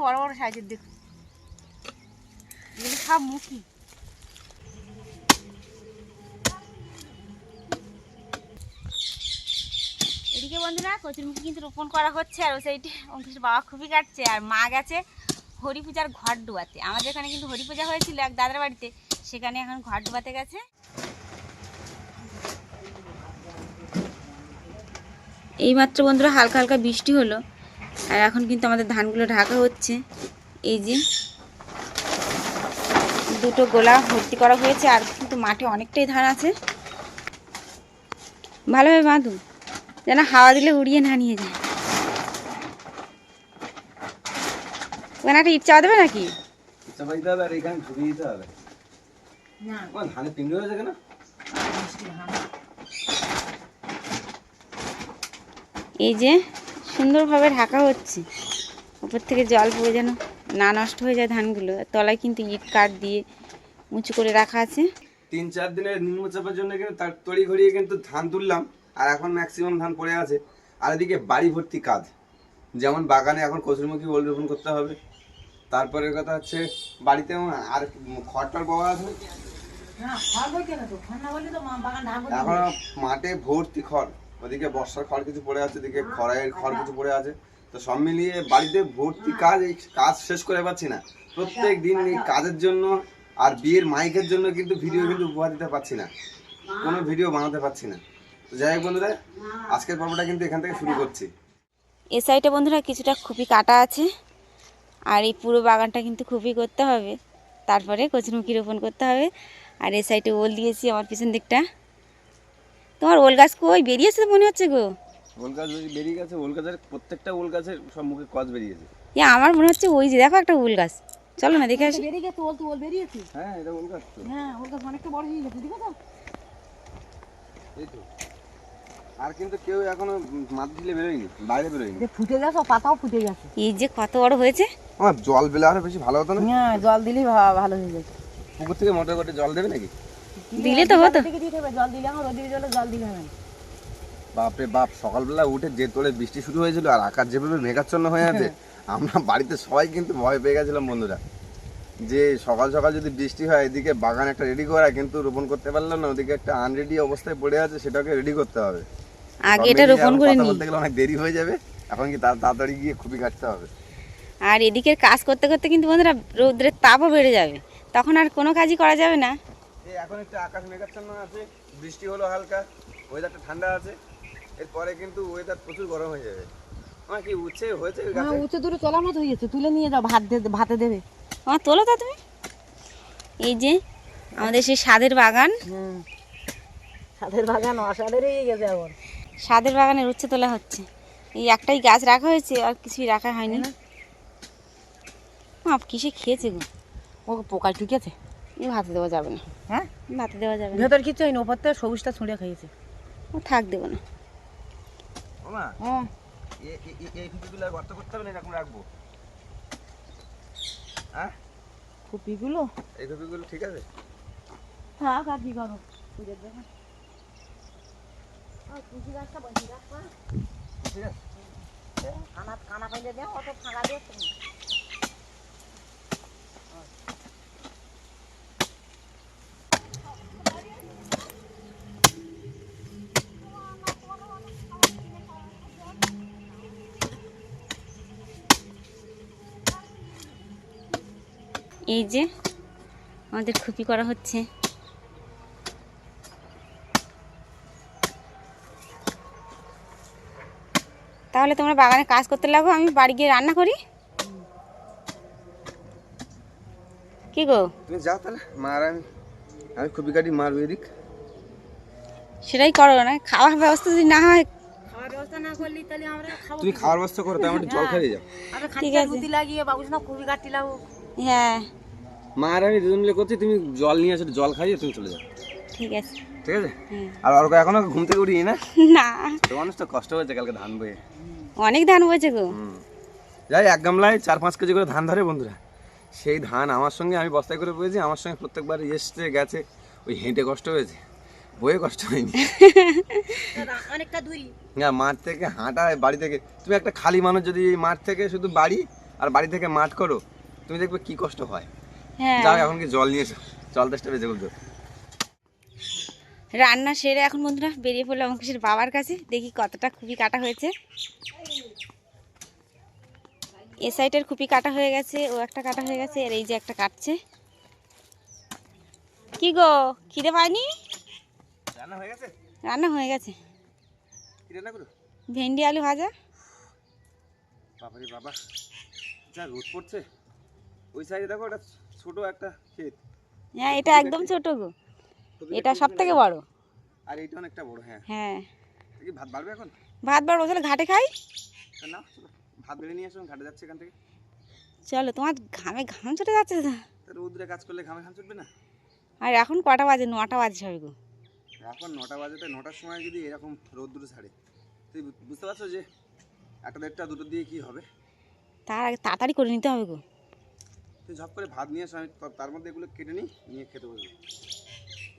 বড় বড় সাইজের দেখুন, এগুলো সব মুখী। এদিকে বন্ধুরা কচুরমুখী কিন্তু রোপণ করা হচ্ছে, আর ওই সাইডে অঙ্কুশের বাবা খুবই কাটছে, আর মা গেছে হরি পূজার ঘট ডুবাতে। আমাদের এখানে কিন্তু হরি পূজা হয়েছিল এক দাদার বাড়িতে, সেখানে এখন ঘট ডুবাতে গেছে। এইমাত্র বন্ধুরা হালকা হালকা বৃষ্টি হলো, আর এখন কিন্তু আমাদের ধানগুলো ঢাকা হচ্ছে। এই যে দুটো গোলা ভর্তি করা হয়েছে, আর কিন্তু মাঠে অনেকটাই ধান আছে। ভালোভাবে বাঁধুন যেন হাওয়া দিলে উড়িয়ে না নিয়ে যায়। ওখানে একটা ইট চাপা দেবে নাকি? এই যে সুন্দরভাবে ঢাকা হচ্ছে, উপর থেকে জল পড়ে যেন না নষ্ট হয়ে যায় ধানগুলো। তলায় কিন্তু ইট কাঠ দিয়ে উঁচু করে রাখা আছে। 3-4 দিনের নিম্নচাপের জন্য কিন্তু তার তড়ি ঘড়িয়ে কিন্তু ধান তুললাম, আর এখন ম্যাক্সিমাম ধান পড়ে আছে। আর এদিকে বাড়ি ভর্তি কাজ, যেমন বাগানে এখন কচুরমুখী ওল রোপণ করতে হবে। তারপরের কথা হচ্ছে বাড়িতে আর খড়টার পাওয়া আছে, এখন মাঠে ভর্তি খড়। ওদিকে বর্ষার খড় কিছু পড়ে আছে, ওদিকে খড়ের খড় কিছু পড়ে আছে। তো সব মিলিয়ে বাড়িতে ভর্তি কাজ, এই কাজ শেষ করে পাচ্ছি না। প্রত্যেক দিন এই কাজের জন্য আর বিয়ের মাইকের জন্য কিন্তু ভিডিও কিন্তু উপহার দিতে পারছি না, কোনো ভিডিও বানাতে পারছি না। তো যাই হোক বন্ধুরা, আজকের পর্বটা কিন্তু এখান থেকে শুরু করছি। এ সাইডে বন্ধুরা কিছুটা খুবই কাটা আছে, আর এই পুরো বাগানটা কিন্তু খুবই করতে হবে, তারপরে কচুরমুখী রোপণ করতে হবে। আর এই সাইডে ওল দিয়েছি আমার পিছন দিকটা। তোমার ওল গাছ কই বেরিয়েছে মনে হচ্ছে গো? ওল গাছ বেরিয়ে গেছে, ওল গাছের প্রত্যেকটা ওল গাছের সব মুখে কচ বেরিয়েছে। আমার মনে হচ্ছে ওই যে দেখো একটা ওল গাছ, চলো না দেখে আসি। বেরিয়ে গেছে, ওল তো ওল বেরিয়েছে। হ্যাঁ এটা ওল গাছ তো। হ্যাঁ ওল গাছ অনেকটা বড় হয়ে গেছে, দেখো তো। এই তো, আর কিন্তু কেউ এখনো মাটি ঢিলে বেরোয়নি, বাইরে বেরোয়নি। ফুটে গেছে, পাতাও ফুটে গেছে। এই যে কত বড় হয়েছে। আমার জল পেলে আরো বেশি ভালো হতো না? হ্যাঁ জল দিলেই ভালো হয়ে যাবে। পুকুর থেকে মোটর করে জল দেবে নাকি? দিলে তো হতো। জল দিলে আমার রোদির জলে জল দিলে হবে। বাপরে বাপ, সকালবেলা উঠে যে তোলে বৃষ্টি শুরু হয়েছিল, আর আকাশ যেভাবে মেঘাচ্ছন্ন হয়ে আছে, আমরা বাড়িতে সবাই কিন্তু ভয় পেয়ে গেছিলাম বন্ধুরা, যে সকাল সকাল যদি বৃষ্টি হয়। এদিকে বাগান একটা রেডি করা, কিন্তু রোপণ করতে পারলাম না। ওদিকে একটা আনরেডি অবস্থায় পড়ে আছে, সেটাকে রেডি করতে হবে। আগে এটা রোপণ করে নি, বলতে গেলে অনেক দেরি হয়ে যাবে। এখন কি তাড়াতাড়ি গিয়ে খুবই কাটতে হবে। আর এদিকের কাজ করতে করতে কিন্তু বন্ধুরা রৌদ্রের তাপও বেড়ে যাবে, তখন আর কোনো কাজই করা যাবে না। এই এখন একটু আকাশ মেঘাচ্ছন্ন আছে, বৃষ্টি হলো হালকা, ওয়েদারটা ঠান্ডা আছে। এরপরে কিন্তু ওয়েদার প্রচুর গরম হয়ে যাবে। আমার কি উচ্ছে হয়েছে? হ্যাঁ উচ্ছে দূরে তোলার মতো হয়ে গেছে, তুলে নিয়ে যাও, ভাতে দেবে। আমার তোলো তা তুমি। এই যে আমাদের সেই স্বাদের বাগান, সাদের বাগান অসাদেরই গেছে এখন। স্বাদের বাগানের উচ্ছে তোলা হচ্ছে। এই একটাই গাছ রাখা হয়েছে, আর কিছুই রাখা হয়নি। কিসে খেয়েছে গো? ও পোকা ঢুকেছে, এই ভাতে দেওয়া যাবে না। হ্যাঁ ভাতে দেওয়া যাবে না, ভেতর কিছু হয়নি, ওপর থেকে সবুজটা ছুঁড়ে খেয়েছে। ও থাক, দেবো না। ওমা হ্যাঁ এই ফুলগুলো গর্ত করতে হবে না, এরকম রাখবো? হ্যাঁ কপিগুলো এই ফুলগুলো ঠিক আছে? থাক, আর কি করো পুজোর জন্য। কুচি গাছটা বসে রাখবা, ঠিক আছে। কানা পাইলে দেও, অত ফাঁকা দিও তুমি। এই যে আমাদের খুপি করা হচ্ছে। তাহলে তোমরা বাগানে কাজ করতে লাগো, আমি বাড়ি গিয়ে রান্না করি। কি গো? তুমি যাও তাহলে, মার আমি খুবই কাটি মারবো এদিক। সেটাই করো না, খাওয়ার ব্যবস্থা যদি না হয়। খাওয়ার ব্যবস্থা না করলে তাহলে আমরা খাবো। তুমি খাওয়ার ব্যবস্থা করো, তাই আমাদের জল খাইয়ে যাও। আমরা ঠিক খালি আছে। গুতি লাগিয়ে বাবুস না খুবই কাটি লাগো। হ্যাঁ মা আর আমি দুজন মিলে করছি, তুমি জল নিয়ে আসো, জল খাইয়ে তুমি চলে যাও। ঠিক আছে। ঠিক আছে। হ্যাঁ। আর অর্ক এখনো ঘুম থেকে উঠিনি না? না, তো মানুষ তো কষ্ট হয়েছে কালকে ধান বয়ে। অনেক ধান বইছে গো। যাই, এক গামলায় 4-5 কেজি করে ধান ধরে বন্ধুরা। সেই ধান আমার সঙ্গে আমি বস্তায় করে বয়েছি, আমার সঙ্গে প্রত্যেকবার এসছে গেছে। ওই হেঁটে কষ্ট হয়েছে, বয়ে কষ্ট হয়নি। অনেকটা দূরই না, মাঠ থেকে হাঁটা, বাড়ি থেকে তুমি একটা খালি মানুষ যদি এই মাঠ থেকে শুধু বাড়ি আর বাড়ি থেকে মাঠ করো, তুমি দেখবে কি কষ্ট হয়। হ্যাঁ যাও এখন কি জল নিয়ে এসো, জল 10টা বেজে বলতো। রান্না সেরে এখন বন্ধুরা বেরিয়ে পড়লাম অঙ্কুশের বাবার কাছে, দেখি কতটা খুবই কাটা হয়েছে। এ সাইডের খুপি কাটা হয়ে গেছে, ও একটা কাটা হয়ে গেছে, আর এই যে একটা কাটছে। কি গো, খিদে পায়নি? রান্না হয়ে গেছে? রান্না হয়ে গেছে, কি রান্না করো? ভেন্ডি আলু ভাজা। বাবারে বাবা, যা রোদ পড়ছে। ওই সাইডে দেখো একটা ছোট একটা ক্ষেত, হ্যাঁ এটা একদম ছোট গো, এটা সব থেকে বড়। আর এইটা অনেকটা বড়। হ্যাঁ হ্যাঁ কি ভাত বাড়বে এখন? ভাত বাড়বো, তাহলে ঘাটে খাই। তা না, চলো ভাত বেড়ে নিয়ে আসো, ঘাটে যাচ্ছে এখান থেকে। চলো, তোমার ঘামে ঘাম ছুটে যাচ্ছে তো। তা রোদ্রে কাজ করলে ঘামে ঘাম ছুটবে না? আর এখন কটা বাজে? 9টা বাজে সবে গো। এখন 9টা বাজে, তাই 9টার সময় যদি এরকম রোদ্দুরে ছাড়ে, তুই বুঝতে পারছো যে 1টা 1:30 2টো দিয়ে কি হবে? তার আগে তাড়াতাড়ি করে নিতে হবে গো। তুই ঝপ করে ভাত নিয়ে আসো, আমি তার মধ্যে এগুলো কেটে নিই, নিয়ে খেতে বসবো।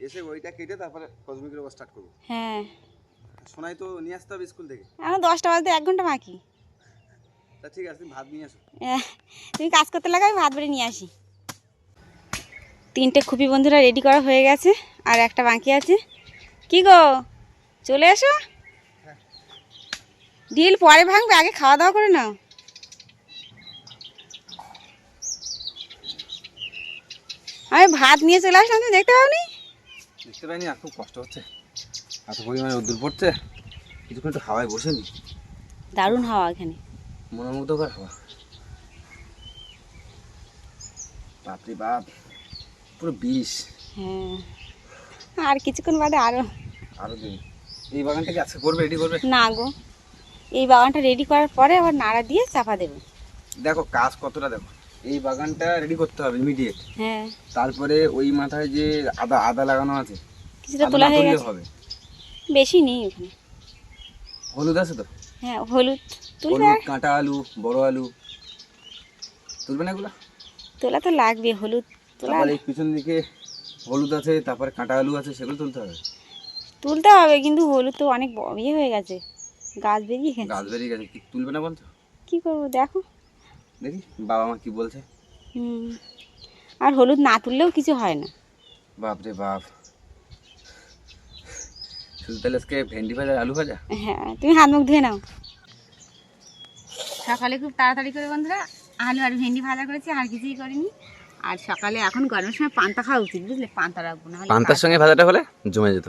এসে ওইটা কেটে তারপরে কসমিকের ওপর স্টার্ট করবো। হ্যাঁ সোনাই তো নিয়ে আসতে হবে স্কুল থেকে। এখন 10টা বাজতে 1 ঘন্টা বাকি। তা ঠিক আছে, তুমি ভাত নিয়ে আসো। তুমি কাজ করতে লাগো, আমি ভাত বেড়ে নিয়ে আসি। 3টে খুপি বন্ধুরা রেডি করা হয়ে গেছে, আর একটা বাকি আছে। কি গো, চলে এসো। ডিল পরে ভাঙবে, আগে খাওয়া দাওয়া করে নাও। আমি ভাত নিয়ে চলে আসলাম, তুমি দেখতে পাওনি? দেখতে পাইনি, আর খুব কষ্ট হচ্ছে, এত পরিমাণে রোদ্দুর পড়ছে। কিছুক্ষণ একটু হাওয়ায় বসে নি, দারুণ হাওয়া এখানে। মনোমুগ্ধকর হাওয়া। বাপরে বাপ, পুরো বিষ। হ্যাঁ আর কিছুক্ষণ বাদে আরো দিন এই বাগানটাকে আজকে করবে, রেডি করবে? না গো, এই বাগানটা রেডি করার পরে আবার নাড়া দিয়ে চাপা দেবো। দেখো কাজ কতটা, দেখো এই বাগানটা রেডি করতে হবে ইমিডিয়েট। হ্যাঁ তারপরে ওই মাথায় যে আদা লাগানো আছে, কিছুটা আদা তোলা না হয়ে তুললে গেছে, হবে। বেশি নেই ওখানে। হলুদ আছে তো? হ্যাঁ হলুদ তুলবে, হলুদ, কাঁটা আলু, বড় আলু তুলবে না এগুলো? তোলা তো লাগবে, হলুদ তোলা তারপরে এই পিছন দিকে হলুদ আছে, তারপরে কাঁটা আলু আছে, সেগুলো তুলতে হবে। তুলতে হবে, কিন্তু হলুদ তো অনেক ইয়ে হয়ে গেছে, গাছ বেরিয়ে গেছে। গাছ বেরিয়ে গেছে, কি তুলবে না বলছো? কি করবো দেখো, দেখি বাবা মা কি বলছে। আর হলুদ না তুললেও কিছু হয় না। বাপরে বাপ, শুধু তাহলে আজকে ভেন্ডি ভাজা আলু ভাজা? হ্যাঁ তুমি হাত মুখ ধুয়ে নাও। সকালে খুব তাড়াতাড়ি করে বন্ধুরা আলু আর ভেন্ডি ভাজা করেছি, আর কিছুই করিনি। আর সকালে এখন গরমের সময় পান্তা খাওয়া উচিত, বুঝলে? পান্তা রাখবো না, পান্তার সঙ্গে ভাজাটা হলে জমে যেত,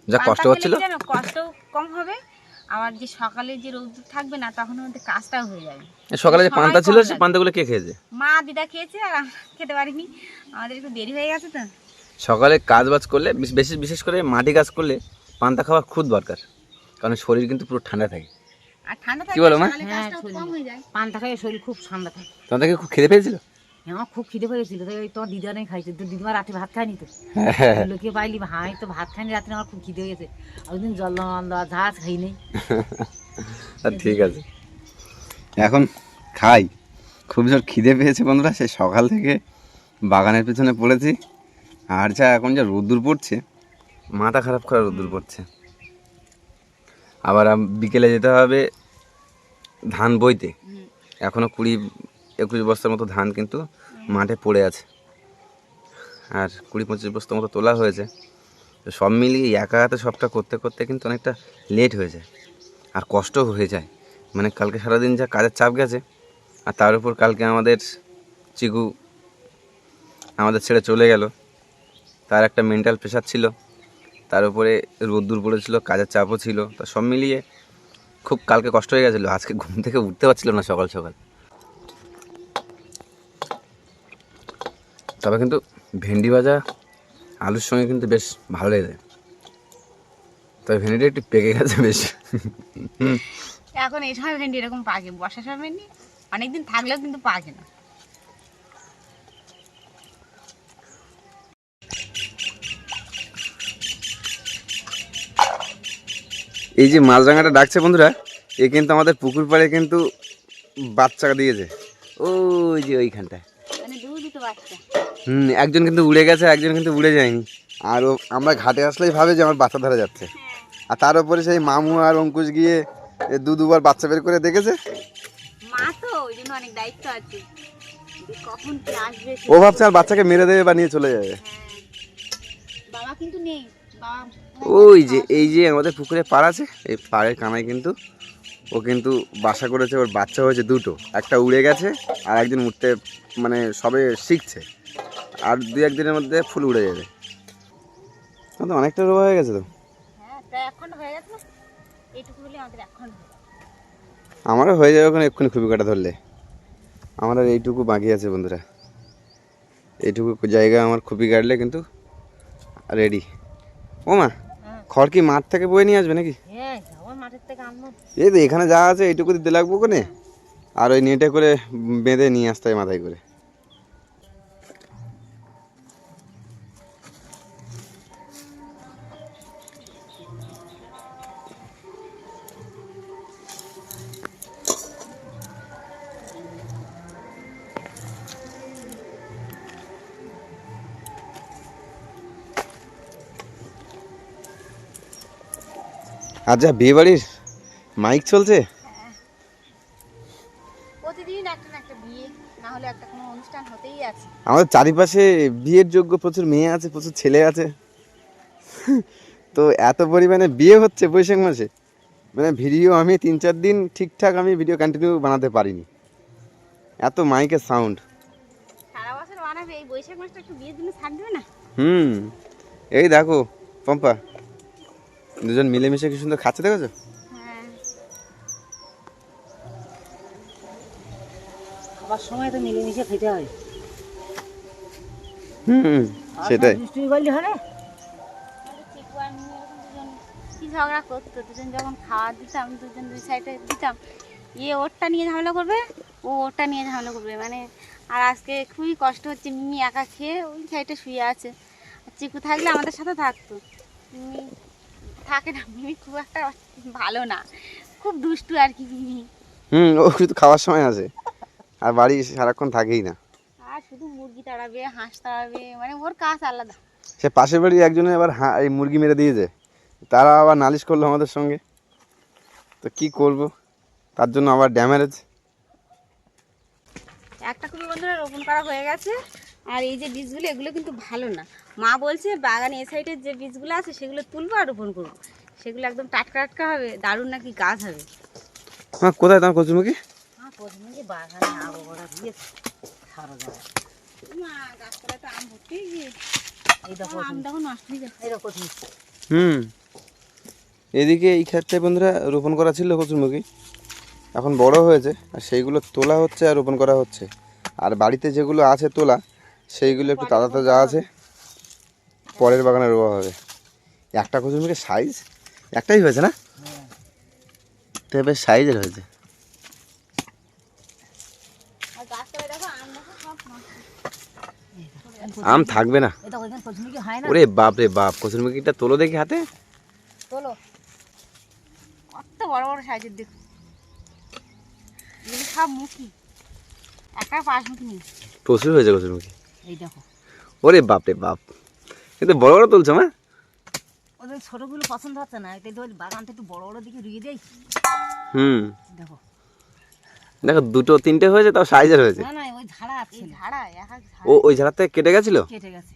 যা কষ্ট হচ্ছিল। কষ্ট কম হবে, আবার যে সকালে যে রোদ থাকবে না, তখন আমাদের কাজটাও হয়ে যাবে। সকালে যে সময় পান্তা ছিল, কম সে লাগবে। পান্তাগুলো কে খেয়েছে? মা দিদা খেয়েছে, আর আমরা খেতে পারিনি, আমাদের একটু দেরি হয়ে গেছে তো। সকালে কাজ বাজ করলে, বিশেষ করে মাটি কাজ করলে পান্তা খাওয়া খুব দরকার, কারণ শরীর কিন্তু পুরো ঠান্ডা থাকে। আর ঠান্ডা কি বলো মা? সকালে কাজটাও কম হয়ে যায়। পান্তা খাই শরীর খুব ঠান্ডা থাকে। তোমাদেরকে খুব খেতে পেয়েছিল? আমার খুব খিদে পেয়েছিল, তাই ওই তোমার দিদারাই খাইছে। তো দিদিমা রাতে ভাত খায়নি তো, লোকে পাইলি ভাই তো ভাত খায়নি রাতে, আমার খুব খিদে হয়েছে। ওইদিন জল দেওয়া ঝাঁজ খাই নেই। ঠিক আছে, এখন খাই। খুব জোর খিদে পেয়েছে বন্ধুরা, সেই সকাল থেকে বাগানের পিছনে পড়েছি। আর যা এখন যা রোদ্দুর পড়ছে, মাথা খারাপ করা রোদ্দুর পড়ছে। আবার বিকেলে যেতে হবে ধান বইতে। এখনও 20-21 বস্তার মতো ধান কিন্তু মাঠে পড়ে আছে, আর 20-25 বস্তার মতো তোলা হয়েছে। তো সব মিলিয়ে একা হাতে সবটা করতে করতে কিন্তু অনেকটা লেট হয়ে যায়, আর কষ্ট হয়ে যায়। মানে কালকে সারাদিন যা কাজের চাপ গেছে, আর তার উপর কালকে আমাদের চিকু আমাদের ছেড়ে চলে গেল, তার একটা মেন্টাল প্রেশার ছিল, তার উপরে রোদ্দুর পড়েছিল, কাজের চাপও ছিল। তা সব মিলিয়ে খুব কালকে কষ্ট হয়ে গেছিলো। আজকে ঘুম থেকে উঠতে পারছিল না সকাল সকাল। তবে কিন্তু ভেন্ডি ভাজা আলুর সঙ্গে কিন্তু বেশ ভালো লেগে যায়। তবে ভেন্ডিটা একটু পেকে গেছে বেশ। এখন এই সময় ভেন্ডি এরকম পাকে, বর্ষার সময় ভেন্ডি অনেকদিন থাকলেও কিন্তু পাকে না। এই যে মাছরাঙাটা ডাকছে বন্ধুরা, এ কিন্তু আমাদের পুকুর পাড়ে কিন্তু বাচ্চা দিয়েছে, ওই যে ওইখানটায়। মানে দুটো বাচ্চা। একজন কিন্তু উড়ে গেছে, একজন কিন্তু উড়ে যায়নি। আর আমরা ঘাটে আসলেই ভাবে যে আমার বাচ্চা ধরা যাচ্ছে, আর তার উপরে সেই মামু আর অঙ্কুশ গিয়ে দুবার বাচ্চা বের করে দেখেছে। মা তো ওই জন্য এখনো অনেক দায়িত্ব আছে, যে কখন কি আসবে। ও ভাবছে আর বাচ্চাকে মেরে দেবে বা নিয়ে চলে যাবে। হ্যাঁ, বাবা কিন্তু নেই, বাবা ওই যে এই যে আমাদের পুকুরে পাড় আছে, এই পাড়ের কানায় কিন্তু ও কিন্তু বাসা করেছে, ওর বাচ্চা হয়েছে দুটো, একটা উড়ে গেছে আর একদিন উঠতে মানে সবে শিখছে, আর 2-1 দিনের মধ্যে ফুল উড়ে যাবে। তো অনেকটা রোগ হয়ে গেছে তো। হ্যাঁ প্রায় 1 ঘন্টা হয়ে গেছে না, এইটুকু হলে আমাদের 1 ঘন্টা হয়ে যাবে। আমারও হয়ে যাবে ওখানে এক্ষুনি খুবই কাটা ধরলে। আমার আর এইটুকু বাকি আছে বন্ধুরা, এইটুকু জায়গা আমার খুবই কাটলে কিন্তু রেডি। ও মা, খড় কি মাঠ থেকে বয়ে নিয়ে আসবে নাকি? হ্যাঁ যাবো মাঠের থেকে আনবো। এই তো এখানে যা আছে এইটুকু দিতে লাগবো ওখানে, আর ওই নেটে করে বেঁধে নিয়ে আসতে হয় মাথায় করে। আর যা বিয়ে বাড়ির মাইক চলছে, প্রতিদিন একটা না একটা বিয়ে, না হলে একটা কোনো অনুষ্ঠান হতেই আছে। আমাদের চারিপাশে বিয়ের যোগ্য প্রচুর মেয়ে আছে, প্রচুর ছেলে আছে, তো এত পরিমাণে বিয়ে হচ্ছে বৈশাখ মাসে, মানে ভিডিও আমি 3-4 দিন ঠিকঠাক আমি ভিডিও কন্টিনিউ বানাতে পারিনি, এত মাইকের সাউন্ড। সারা বছর বানাবে, এই বৈশাখ মাসটা একটু বিয়ের জন্য ছাড় দেবে না? এই দেখো পম্পা, দুজন মিলেমিশে কি সুন্দর খাচ্ছে, দেখেছো? হ্যাঁ, খাবার সময় তো মিলেমিশে খেতে হয়। সেটাই। দুষ্টুমি করলে হবে? চিকু আর মিমি এরকম দুজন কি ঝগড়া করতো, দুজন যখন খাওয়া দিতাম, দুজন দুই সাইডে দিতাম, ওরটা নিয়ে ঝামেলা করবে, ও ওরটা নিয়ে ঝামেলা করবে, মানে আর আজকে খুবই কষ্ট হচ্ছে। মিমি একা খেয়ে ওই সাইডে শুয়ে আছে, আর চিকু থাকলে আমাদের সাথে থাকতো, মিমি থাকে না, মিমি খুব একটা ভালো না, খুব দুষ্টু আর কি মিমি। ও শুধু খাওয়ার সময় আসে, আর বাড়ি সারাক্ষণ থাকেই না। আর শুধু মুরগি তাড়াবে, হাঁস তাড়াবে, মানে ওর কাজ আলাদা। সে পাশের বাড়ি একজনে আবার এই মুরগি মেরে দিয়েছে, তারা আবার নালিশ করলো আমাদের সঙ্গে, তো কি করব, তার জন্য আবার ড্যামেজ। একটা খুবই বন্ধুরা রোপণ করা হয়ে গেছে, আর এই যে বীজগুলো এগুলো কিন্তু ভালো না, মা বলছে বাগানে এ সাইডের যে বীজগুলো আছে সেগুলো তুলবো আর রোপণ করবো, সেগুলো একদম টাটকা টাটকা হবে, দারুণ নাকি গাছ হবে। হ্যাঁ, কোথায় তোমার কচুরমুখী? হ্যাঁ প্রথমে যে বাগানে আবহাওয়া দিয়েছে সারা জায়গায়। মা গাছতলায় তো আম ভর্তি গিয়ে এই দেখো আম দেখো নষ্ট হয়ে যাচ্ছে। এই দেখো তুমি। এদিকে এই ক্ষেতটায় বন্ধুরা রোপণ করা ছিল কচুরমুখী, এখন বড় হয়েছে, আর সেইগুলো তোলা হচ্ছে আর রোপণ করা হচ্ছে, আর বাড়িতে যেগুলো আছে তোলা সেইগুলো একটু তাজা তাজা আছে, পরের বাগানে রোয়া হবে। একটা কচুরমুখীর সাইজ একটাই হয়েছে না, তো বেশ সাইজের হয়েছে। আর গাছতলায় দেখো আম দেখো সব নষ্ট। আম থাকবে না, এই দেখো এখানে কচুরমুখী হয় না। ওরে বাপ রে বাপ, কচুরমুখীটা তোলো দেখি হাতে। তোলো, কত বড় বড় সাইজের দেখো, এগুলো সব মুখী, একটা পাঁচ মুখী নেই। প্রচুর হয়েছে কচুরমুখী। এই দেখো ওরে বাপ রে বাপ, কিন্তু বড় বড় তুলছো মা। ওদের ছোটগুলো পছন্দ হচ্ছে না, তাই তো বাগানটা একটু বড় বড় দিকে রুইয়ে দেয়। দেখো দেখো 2-3টে হয়েছে, তাও সাইজের হয়েছে। না না ওই ঝাড়া আছে, ঝাড়া এক এক ঝাড়া ও ওই ঝাড়ার থেকে কেটে গেছিল? কেটে গেছে।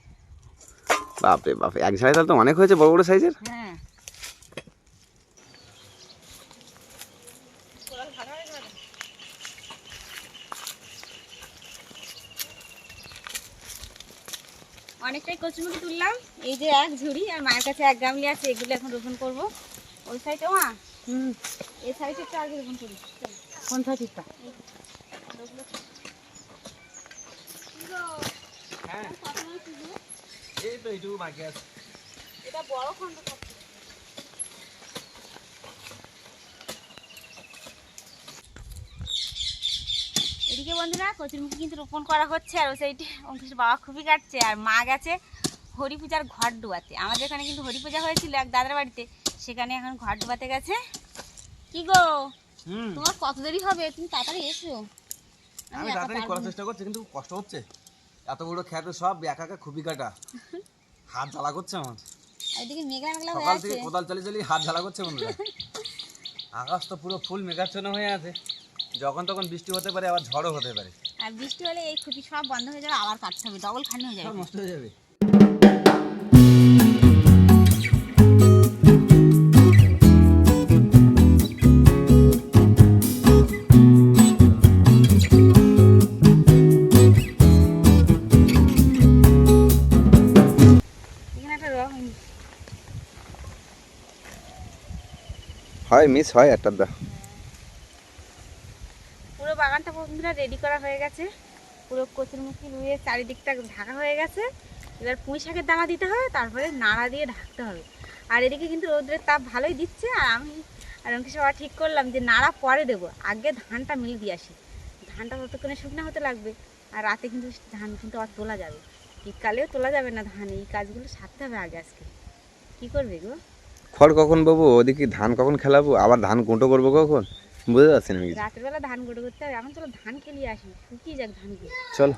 বাপ রে বাপ, এক ঝাড়ায় তাহলে তো অনেক হয়েছে বড় বড় সাইজের। হ্যাঁ অনেকটাই কচুরমুখী তুললাম, এই যে এক ঝুড়ি, আর মায়ের কাছে 1 গামলি আছে, এগুলো এখন রোপণ করব। ওই সাইডে মা, এই সাইডে একটু আগে রোপণ করি। কোন সাইডটা? এটা বড় খন্ড থাকছে। এদিকে বন্ধুরা কচুরমুখী কিন্তু রোপণ করা হচ্ছে, আর ওই সাইডে অঙ্কুশের বাবা খুবই কাটছে, আর মা গেছে হরি পূজার ঘর ডুবাতে। আমাদের এখানে কিন্তু হরি পূজা হয়েছিল এক দাদার বাড়িতে, সেখানে এখন ঘর ডুবাতে গেছে। কি গো, তোমার কত দেরি হবে, তুমি তাড়াতাড়ি এসো। আমি তাড়াতাড়ি করার চেষ্টা করছি, কিন্তু কষ্ট হচ্ছে, এত বড় খেতে সব একা একা খুবই কাটা, হাত জ্বালা করছে আমার। এদিকে মেঘলা মেঘলা হয়ে সকাল আছে, থেকে কোদাল চালিয়ে চালিয়ে হাত জ্বালা করছে বন্ধুরা। আকাশ তো পুরো ফুল মেঘাচ্ছন্ন হয়ে আছে, যখন তখন বৃষ্টি হতে পারে, আবার ঝড়ও হতে পারে, আর বৃষ্টি হলে এই খুবই সব বন্ধ হয়ে যাবে, আবার কাটতে হবে, ডবল খানি হয়ে যাবে। সব নষ্ট হয়ে যাবে। এখানে একটা রং হয় মিস হয় একটা দা। পুরো বাগানটা বন্ধুরা রেডি করা হয়ে গেছে, পুরো কচুরমুখী রুয়ে চারিদিকটা ঢাকা হয়ে গেছে। এবার পুঁই শাকের দানা দিতে হবে, তারপরে নাড়া দিয়ে ঢাকতে হবে। আর এদিকে কিন্তু রোদ্রের তাপ ভালোই দিচ্ছে, আর আমি আর অঙ্কিশ বাবা ঠিক করলাম যে নাড়া পরে দেবো, আগে ধানটা মিল দিয়ে আসি। ধানটা ততক্ষণে শুকনো হতে লাগবে, আর রাতে কিন্তু ধান কিন্তু আর তোলা যাবে, শীতকালেও তোলা যাবে না ধান। এই কাজগুলো সারতে হবে আগে। আজকে কী করবে গো? খড় কখন পাবো, ওদিকে ধান কখন খেলাবো, আবার ধান গুঁটো করবো কখন, বুঝতে পারছি না কিছু। রাতের বেলা ধান গোটো করতে হবে। এখন চলো ধান খেলিয়ে আসি, শুকিয়ে যাক ধানগুলো। চলো।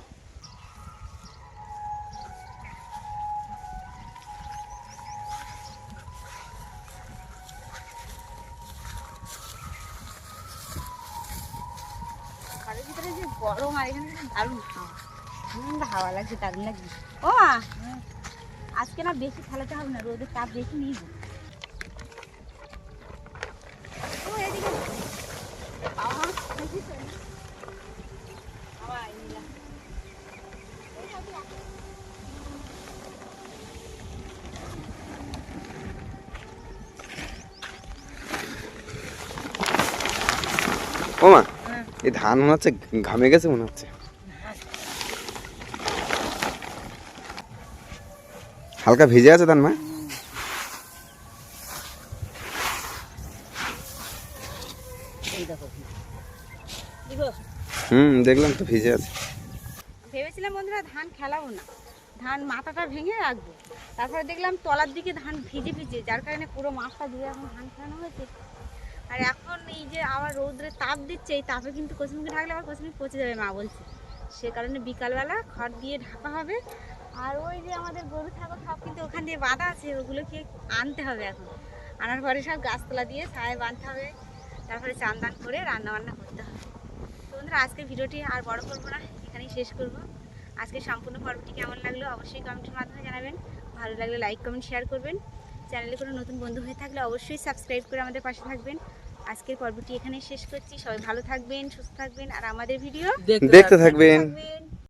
ঘরের ভিতরে যে গরম, আর এখানে কিন্তু দারুণ হাওয়া, হাওয়া লাগছে, দারুণ লাগছে। ও মা, আজকে না বেশি খেলাতে হবে না, রোদের তাপ বেশি নিয়ে যাবো। ও এদিকে বাবা, দেখিস বাবা, এই নিলাম। ও মা, এই ধান মনে হচ্ছে ঘামে গেছে মনে হচ্ছে, হালকা ভিজে আছে ধান মা। এই দেখো দেখো, দেখলাম তো ভিজে আছে। ভেবেছিলাম বন্ধুরা ধান খেলাবো না, ধান মাথাটা ভেঙে রাখবো, তারপরে দেখলাম তলার দিকে ধান ভিজে ভিজে, যার কারণে পুরো মাঠটা জুড়ে এখন ধান খেলানো হয়েছে। আর এখন এই যে আবার রৌদ্রে তাপ দিচ্ছে, এই তাপে কিন্তু কচুরমুখী ঢাকলে আবার কচুরমুখী পচে যাবে মা বলছে। সে কারণে বিকালবেলা খড় দিয়ে ঢাকা হবে। আর ওই যে আমাদের গরু ছাগল সব কিন্তু ওখান দিয়ে বাঁধা আছে, ওগুলোকে আনতে হবে এখন। আনার পরে সব গাছতলা দিয়ে ছায়ায় বাঁধতে হবে, তারপরে চান দান করে রান্নাবান্না করতে হবে। তো বন্ধুরা আজকের ভিডিওটি আর বড় করবো না, এখানেই শেষ করব। আজকে সম্পূর্ণ পর্বটি কেমন লাগলো অবশ্যই কমেন্টের মাধ্যমে জানাবেন। ভালো লাগলে লাইক কমেন্ট শেয়ার করবেন। চ্যানেলে কোনো নতুন বন্ধু হয়ে থাকলে অবশ্যই সাবস্ক্রাইব করে আমাদের পাশে থাকবেন। আজকের পর্বটি এখানেই শেষ করছি। সবাই ভালো থাকবেন, সুস্থ থাকবেন, আর আমাদের ভিডিও দেখতে থাকবেন।